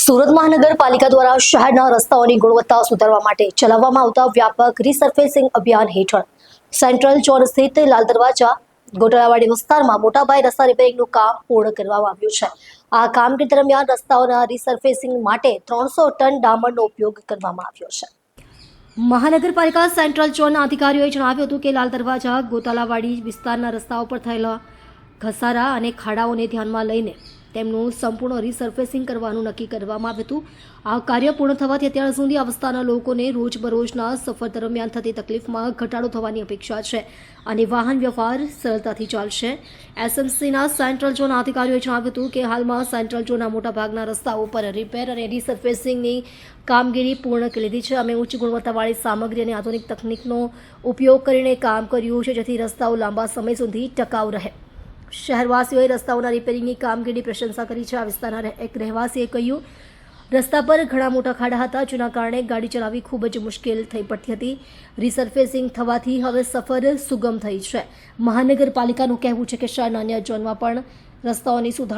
સુરત મહાનગરપાલિકા દ્વારા શહેરના રસ્તાઓની ગુણવત્તા સુધારવા માટે ચલાવવામાં આવતા વ્યાપક રીસર્ફેસિંગ અભિયાન હેઠળ સેન્ટ્રલ ઝોન સ્થિત લાલ દરવાજા ગોટાળાવાડી વિસ્તારમાં મોટાભાઈ રસ્તા રિપેરિંગનું કામ પૂર્ણ કરવામાં આવ્યું છે। આ કામગીરી દરમિયાન રસ્તાઓના રીસર્ફેસિંગ માટે 300 ટન ડામરનો ઉપયોગ કરવામાં આવ્યો છે। મહાનગરપાલિકા સેન્ટ્રલ ઝોનના અધિકારીઓએ જણાવ્યું હતું કે લાલ દરવાજા ગોટાળાવાડી વિસ્તારના રસ્તાઓ પર થયેલા ઘસારા અને ખાડાઓને ધ્યાનમાં લઈને તેમનું સંપૂર્ણ રીસર્ફેસિંગ કરવાનું નક્કી કરવામાં આવ્યું હતું। આ કાર્ય પૂર્ણ થવાથી અત્યાર સુધી આ વિસ્તારના લોકોને રોજબરોજના સફર દરમિયાન થતી તકલીફમાં ઘટાડો થવાની અપેક્ષા છે અને વાહન વ્યવહાર સરળતાથી ચાલશે। એસએમસીના સેન્ટ્રલ ઝોનના અધિકારીઓએ જણાવ્યું હતું કે હાલમાં સેન્ટ્રલ ઝોનના મોટાભાગના રસ્તાઓ પર રિપેર અને રીસર્ફેસિંગની કામગીરી પૂર્ણ કરી લીધી છે। અમે ઉચ્ચ ગુણવત્તાવાળી સામગ્રી અને આધુનિક તકનીકનો ઉપયોગ કરીને કામ કર્યું છે જેથી રસ્તાઓ લાંબા સમય સુધી ટકાઉ રહે। શહેરવાસીઓએ રસ્તાઓના રિપેરિંગની કામગીરીની પ્રશંસા કરી છે। આ વિસ્તારના એક રહેવાસીએ કહ્યું, રસ્તા પર ઘણા મોટા ખાડા હતા જેના કારણે ગાડી ચલાવવી ખૂબ જ મુશ્કેલ થઈ પડતી હતી। રીસર્ફેસિંગ થવાથી હવે સફર સુગમ થઈ છે। મહાનગરપાલિકાનું કહેવું છે કે શહેરના અન્ય ઝોનમાં પણ રસ્તાઓની સુધારણા